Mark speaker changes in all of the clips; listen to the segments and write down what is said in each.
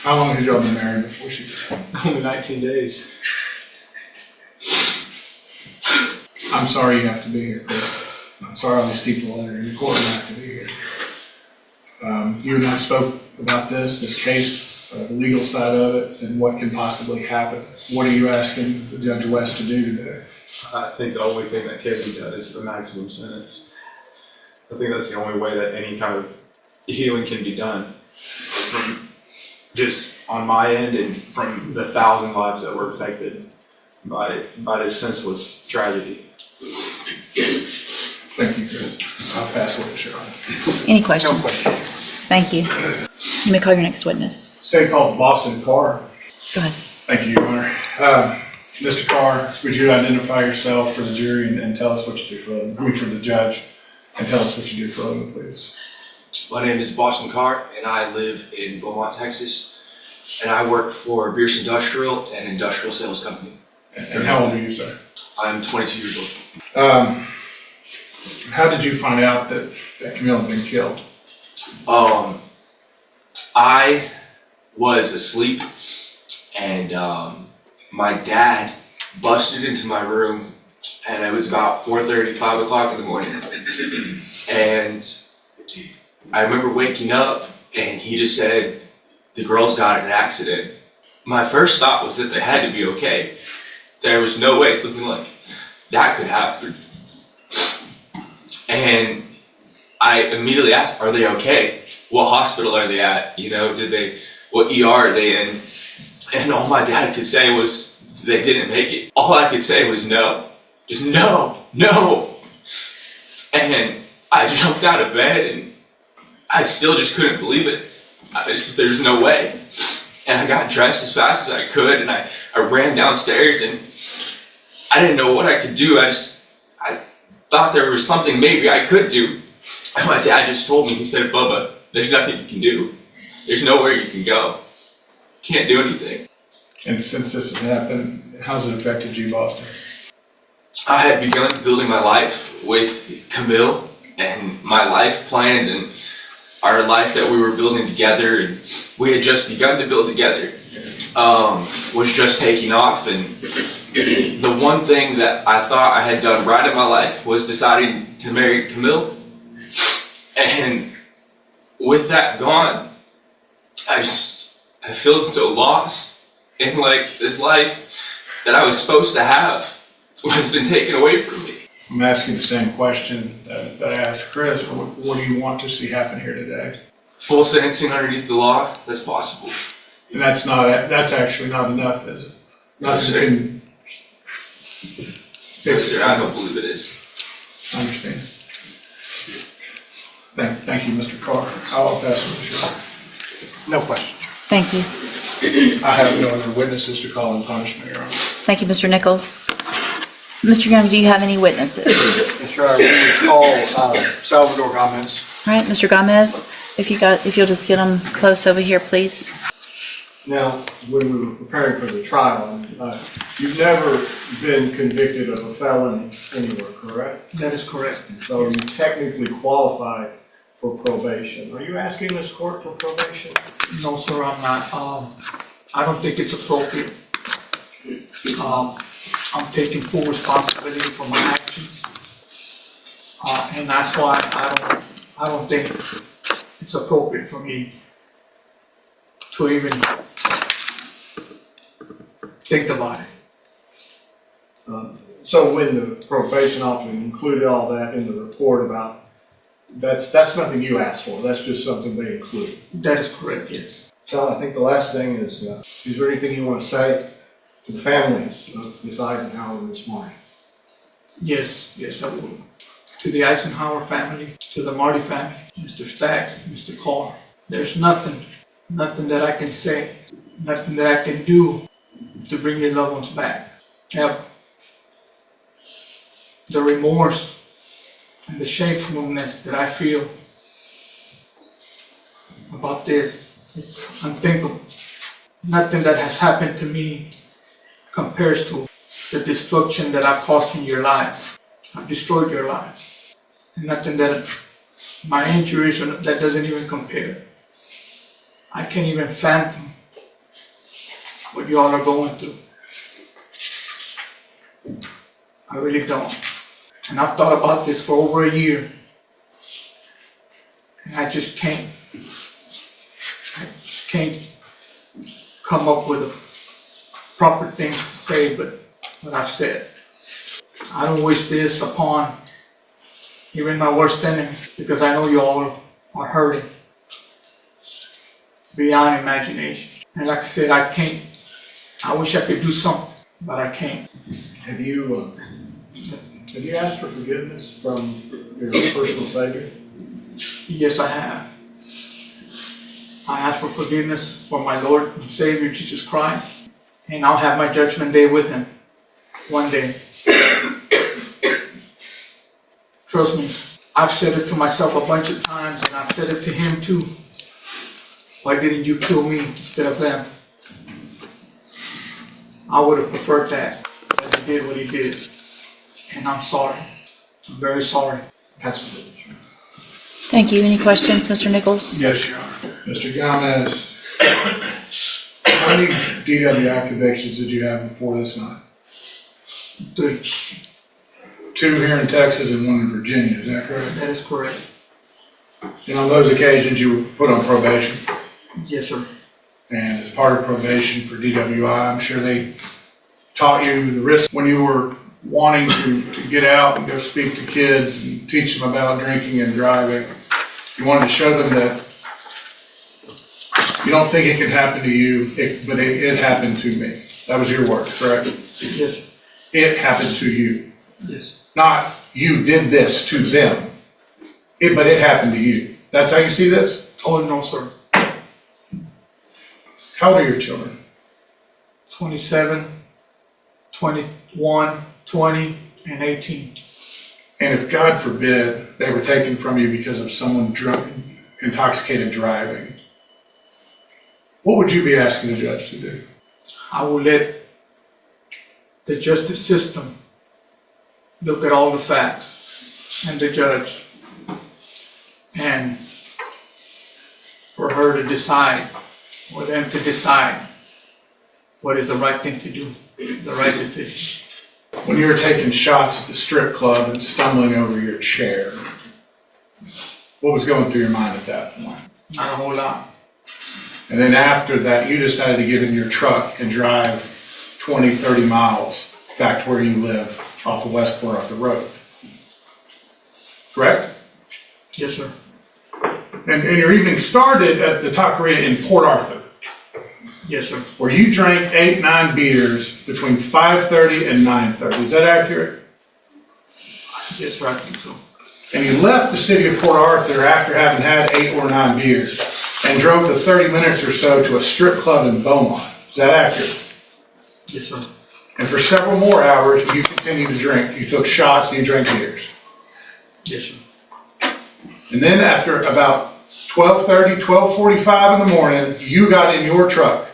Speaker 1: How long has y'all been married before she died?
Speaker 2: Only 19 days.
Speaker 1: I'm sorry you have to be here, Chris. I'm sorry all these people that are in the court have to be here. You and I spoke about this case, the legal side of it, and what can possibly happen. What are you asking Judge West to do today?
Speaker 2: I think the only thing that can be done is the maximum sentence. I think that's the only way that any kind of healing can be done. From just on my end and from the 1,000 lives that were affected by this senseless tragedy.
Speaker 1: Thank you, Chris. I'll pass it to Sharon.
Speaker 3: Any questions? Thank you. You may call your next witness.
Speaker 1: State called Boston Carr.
Speaker 3: Go ahead.
Speaker 1: Thank you, Your Honor. Mr. Carr, would you identify yourself for the jury and tell us what you do for a living? I mean, for the judge, and tell us what you do for a living, please.
Speaker 4: My name is Boston Carr, and I live in Beaumont, Texas, and I work for Bierce Industrial, an industrial sales company.
Speaker 1: And how old are you, sir?
Speaker 4: I'm 22 years old.
Speaker 1: How did you find out that Camille had been killed?
Speaker 4: I was asleep, and my dad busted into my room, and it was about 4:30, 5 o'clock in the morning, and I remember waking up, and he just said, the girls got in an accident. My first thought was that they had to be okay. There was no way something like that could happen. And I immediately asked, are they okay? What hospital are they at? You know, what ER are they in? And all my dad could say was, they didn't make it. All I could say was no. Just no, no. And I jumped out of bed and I still just couldn't believe it. There's no way. And I got dressed as fast as I could and I ran downstairs and I didn't know what I could do. I thought there was something maybe I could do. And my dad just told me, he said, Bubba, there's nothing you can do. There's nowhere you can go. Can't do anything.
Speaker 1: And since this has happened, how's it affected you, Boston?
Speaker 4: I had begun building my life with Camille and my life plans and our life that we were building together and we had just begun to build together was just taking off. And the one thing that I thought I had done right in my life was deciding to marry Camille. And with that gone, I feel so lost in like this life that I was supposed to have has been taken away from me.
Speaker 1: I'm asking the same question that I asked Chris. What do you want to see happen here today?
Speaker 4: Full sentencing underneath the law, that's possible.
Speaker 1: And that's actually not enough, is it? Nothing can fix it.
Speaker 4: I don't believe it is.
Speaker 1: I understand. Thank you, Mr. Carr. I'll pass it to Sharon.
Speaker 5: No question.
Speaker 3: Thank you.
Speaker 1: I have no other witnesses to call in punishment, Your Honor.
Speaker 3: Thank you, Mr. Nichols. Mr. Young, do you have any witnesses?
Speaker 5: Yes, sir. I will call Salvador Gomez.
Speaker 3: All right, Mr. Gomez, if you'll just get them close over here, please.
Speaker 5: Now, when we were preparing for the trial, you've never been convicted of a felony anywhere, correct?
Speaker 6: That is correct.
Speaker 5: So you technically qualify for probation. Are you asking this court for probation?
Speaker 6: No, sir, I'm not. I don't think it's appropriate. I'm taking full responsibility for my actions. And that's why I don't think it's appropriate for me to even think about it.
Speaker 5: So when the probation officer included all that in the report about, that's nothing you asked for, that's just something they include.
Speaker 6: That is correct, yes.
Speaker 5: So I think the last thing is there anything you want to say to the families of Ms. Eisenhower this morning?
Speaker 6: Yes, I will. To the Eisenhower family, to the Marty family, Mr. Staggs, Mr. Carr, there's nothing that I can say, nothing that I can do to bring your loved ones back. Ever. The remorse and the shamefulness that I feel about this is unthinkable. Nothing that has happened to me compares to the destruction that I've caused in your lives. I've destroyed your lives. And nothing that my injuries, that doesn't even compare. I can't even fathom what y'all are going through. I really don't. And I've thought about this for over a year. And I just can't come up with a proper thing to say, but what I've said. I don't wish this upon even my worst enemies, because I know y'all are hurting beyond imagination. And like I said, I wish I could do something, but I can't.
Speaker 5: Have you asked for forgiveness from your personal Savior?
Speaker 6: Yes, I have. I ask for forgiveness for my Lord and Savior Jesus Christ, and I'll have my judgment day with Him one day. Trust me, I've said it to myself a bunch of times, and I've said it to Him too. Why didn't you kill me instead of them? I would have preferred that, but He did what He did, and I'm sorry. I'm very sorry.
Speaker 5: Absolutely.
Speaker 3: Thank you. Any questions, Mr. Nichols?
Speaker 1: Yes, Your Honor. Mr. Gomez, how many DWI convictions did you have before this night?
Speaker 6: 3.
Speaker 1: 2 here in Texas and 1 in Virginia, is that correct?
Speaker 6: That is correct.
Speaker 1: And on those occasions, you were put on probation?
Speaker 6: Yes, sir.
Speaker 1: And as part of probation for DWI, I'm sure they taught you the risk when you were wanting to get out and go speak to kids and teach them about drinking and driving. You wanted to show them that you don't think it could happen to you, but it happened to me. That was your words, correct?
Speaker 6: Yes,
Speaker 1: It happened to you.
Speaker 6: yes.
Speaker 1: Not you did this to them, but it happened to you. That's how you see this?
Speaker 6: Oh, no, sir.
Speaker 1: How old are your children?
Speaker 6: 27, 21, 20, and 18.
Speaker 1: And if, God forbid, they were taken from you because of someone drunk, intoxicated driving, what would you be asking the judge to do?
Speaker 6: I will let the justice system look at all the facts and the judge, and for her to decide, or them to decide what is the right thing to do, the right decision.
Speaker 1: When you were taking shots at the strip club and stumbling over your chair, what was going through your mind at that point?
Speaker 6: Not a whole lot.
Speaker 1: And then after that, you decided to get in your truck and drive 20, 30 miles back to where you live off of West Port Road. Correct?
Speaker 6: Yes, sir.
Speaker 1: And your evening started at the Taqueria in Port Arthur,
Speaker 6: Yes, sir.
Speaker 1: where you drank 8, 9 beers between 5:30 and 9:30. Is that accurate?
Speaker 6: Yes, sir, I think so.
Speaker 1: And you left the city of Port Arthur after having had 8 or 9 beers and drove the 30 minutes or so to a strip club in Beaumont. Is that accurate?
Speaker 6: Yes, sir.
Speaker 1: And for several more hours, you continued to drink. You took shots and you drank beers.
Speaker 6: Yes, sir.
Speaker 1: And then after about 12:30, 12:45 in the morning, you got in your truck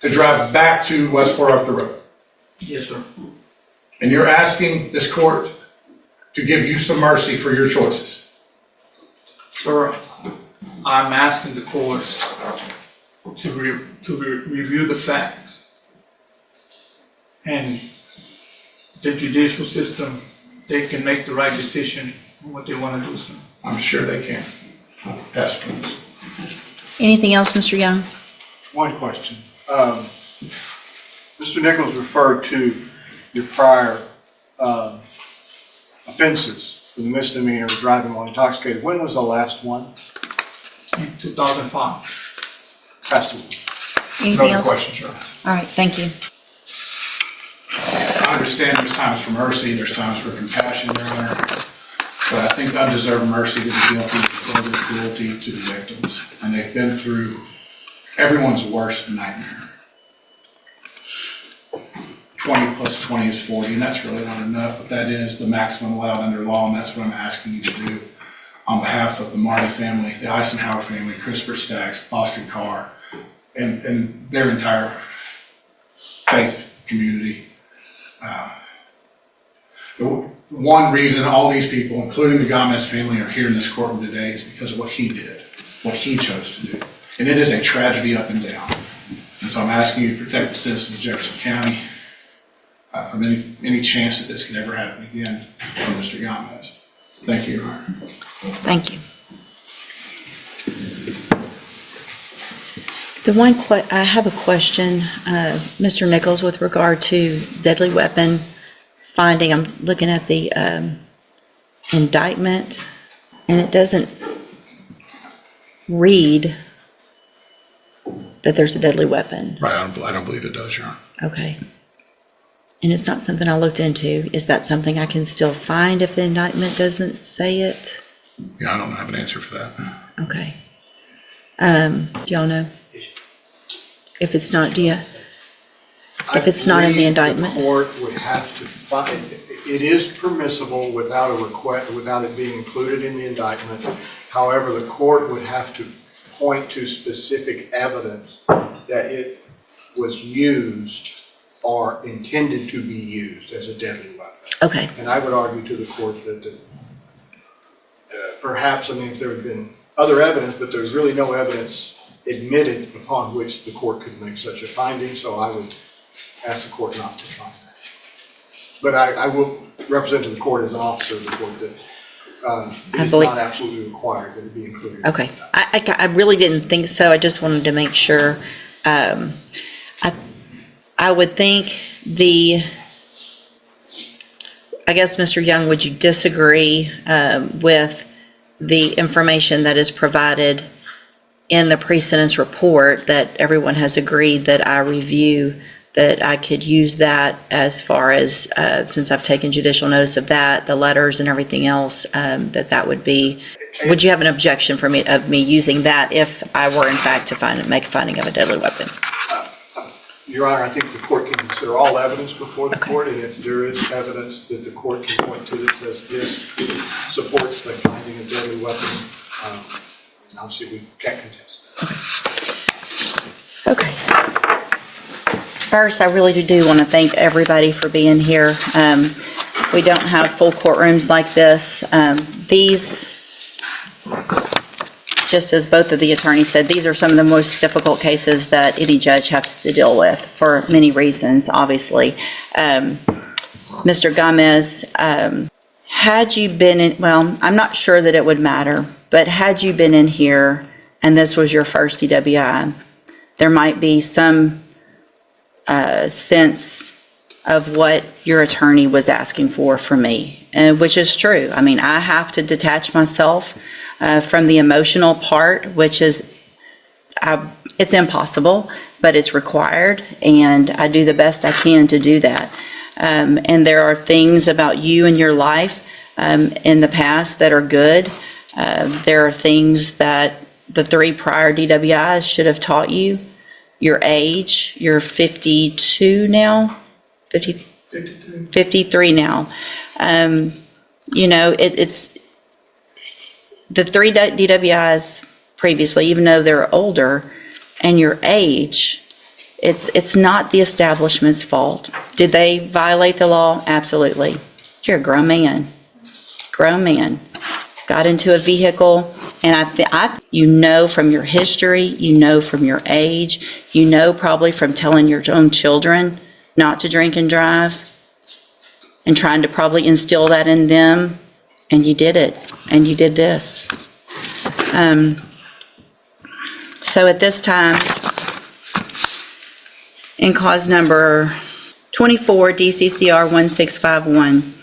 Speaker 1: to drive back to West Port Arthur Road.
Speaker 6: Yes, sir.
Speaker 1: And you're asking this court to give you some mercy for your choices.
Speaker 6: Sir, I'm asking the court to review the facts, and the judicial system, they can make the right decision on what they want to do, sir.
Speaker 1: I'm sure they can. Pass, please.
Speaker 3: Anything else, Mr. Young?
Speaker 5: One question. Mr. Nichols referred to your prior offenses for the misdemeanor of driving while intoxicated. When was the last one?
Speaker 6: In 2005.
Speaker 5: Pass it.
Speaker 3: Anything
Speaker 1: No other
Speaker 3: else?
Speaker 1: questions, Your Honor.
Speaker 3: All right, thank you.
Speaker 1: I understand there's times for mercy, there's times for compassion, Your Honor. But I think undeserved mercy to the guilty is further cruelty to the victims. And they've been through everyone's worst nightmare. 20 plus 20 is 40, and that's really not enough, but that is the maximum allowed under law, and that's what I'm asking you to do on behalf of the Marty family, the Eisenhower family, Christopher Staggs, Boston Carr, and their entire faith community. The one reason all these people, including the Gomez family, are here in this courtroom today is because of what he did, what he chose to do. And it is a tragedy up and down. And so I'm asking you to protect the citizens of Jefferson County from any chance that this could ever happen again from Mr. Gomez. Thank you, Your Honor.
Speaker 3: Thank you. I have a question, Mr. Nichols, with regard to deadly weapon finding. I'm looking at the indictment, and it doesn't read that there's a deadly weapon.
Speaker 1: Right, I don't believe it does, Your Honor.
Speaker 3: Okay. And it's not something I looked into. Is that something I can still find if the indictment doesn't say it?
Speaker 1: Yeah, I don't have an answer for that.
Speaker 3: Okay. Do y'all know? If it's not, if it's not in the indictment?
Speaker 5: The court would have to find, it is permissible without a request, without it being included in the indictment. However, the court would have to point to specific evidence that it was used or intended to be used as a deadly weapon.
Speaker 3: Okay.
Speaker 5: And I would argue to the court that perhaps, I mean, if there had been other evidence, but there's really no evidence admitted upon which the court could make such a finding, so I would ask the court not to find that. But I will represent to the court as an officer of the court that it is not absolutely required that it be included.
Speaker 3: Okay. I really didn't think so. I just wanted to make sure. I would think I guess, Mr. Young, would you disagree with the information that is provided in the pre-sentence report that everyone has agreed that I review, that I could use that as far as, since I've taken judicial notice of that, the letters and everything else, that would be, would you have an objection for me, of me using that if I were in fact to make a finding of a deadly weapon?
Speaker 5: Your Honor, I think the court can consider all evidence before the court, and if there is evidence that the court can point to that says this supports the finding of deadly weapon, obviously we can't contest that.
Speaker 3: Okay. First, I really do want to thank everybody for being here. We don't have full courtrooms like this. These, just as both of the attorneys said, these are some of the most difficult cases that any judge has to deal with for many reasons, obviously. Mr. Gomez, had you been in, well, I'm not sure that it would matter, but had you been in here and this was your first DWI, there might be some sense of what your attorney was asking for me, which is true. I mean, I have to detach myself from the emotional part, which is, it's impossible, but it's required, and I do the best I can to do that. And there are things about you and your life in the past that are good. There are things that the 3 prior DWIs should have taught you. Your age, you're 52 now, 53 now. You know, it's the 3 DWIs previously, even though they're older, and your age, it's not the establishment's fault. Did they violate the law? Absolutely. You're a grown man. Grown man. Got into a vehicle, and you know from your history, you know from your age, you know probably from telling your own children not to drink and drive, and trying to probably instill that in them, and you did it, and you did this. So at this time, in cause number 24, DCCR 1651,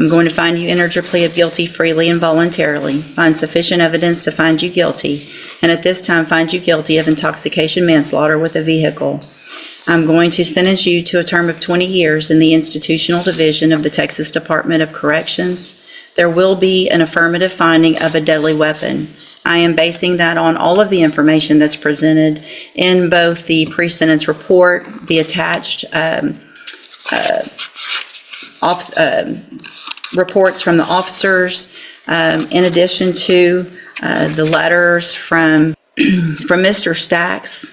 Speaker 3: I'm going to find you entered your plea of guilty freely and voluntarily, find sufficient evidence to find you guilty, and at this time find you guilty of intoxication manslaughter with a vehicle. I'm going to sentence you to a term of 20 years in the institutional division of the Texas Department of Corrections. There will be an affirmative finding of a deadly weapon. I am basing that on all of the information that's presented in both the pre-sentence report, the attached reports from the officers, in addition to the letters from Mr. Stacks,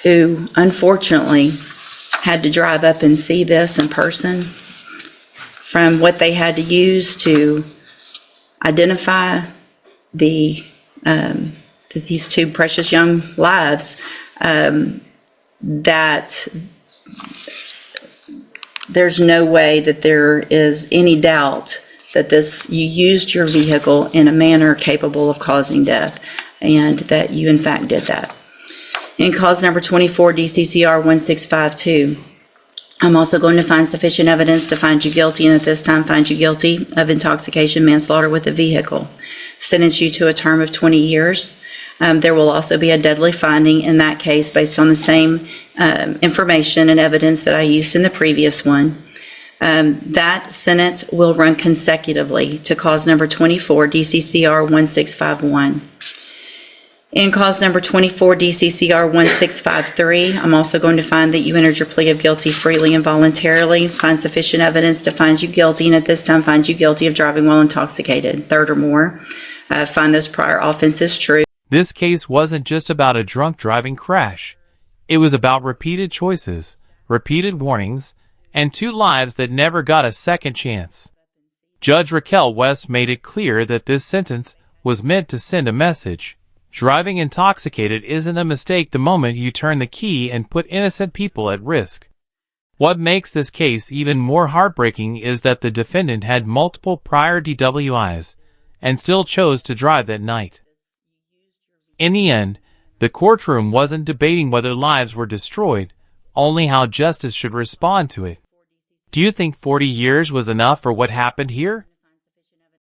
Speaker 3: who unfortunately had to drive up and see this in person, from what they had to use to identify these 2 precious young lives. that there's no way that there is any doubt that you used your vehicle in a manner capable of causing death, and that you in fact did that. In cause number 24, DCCR 1652, I'm also going to find sufficient evidence to find you guilty, and at this time find you guilty of intoxication manslaughter with a vehicle. Sentence you to a term of 20 years. There will also be a deadly finding in that case based on the same information and evidence that I used in the previous one. That sentence will run consecutively to cause number 24, DCCR 1651. In cause number 24, DCCR 1653, I'm also going to find that you entered your plea of guilty freely and voluntarily, find sufficient evidence to find you guilty, and at this time find you guilty of driving while intoxicated, third or more. Find those prior offenses true.
Speaker 7: This case wasn't just about a drunk driving crash. It was about repeated choices, repeated warnings, and 2 lives that never got a second chance. Judge Raquel West made it clear that this sentence was meant to send a message. Driving intoxicated isn't a mistake the moment you turn the key and put innocent people at risk. What makes this case even more heartbreaking is that the defendant had multiple prior DWIs and still chose to drive that night. In the end, the courtroom wasn't debating whether lives were destroyed, only how justice should respond to it. Do you think 40 years was enough for what happened here?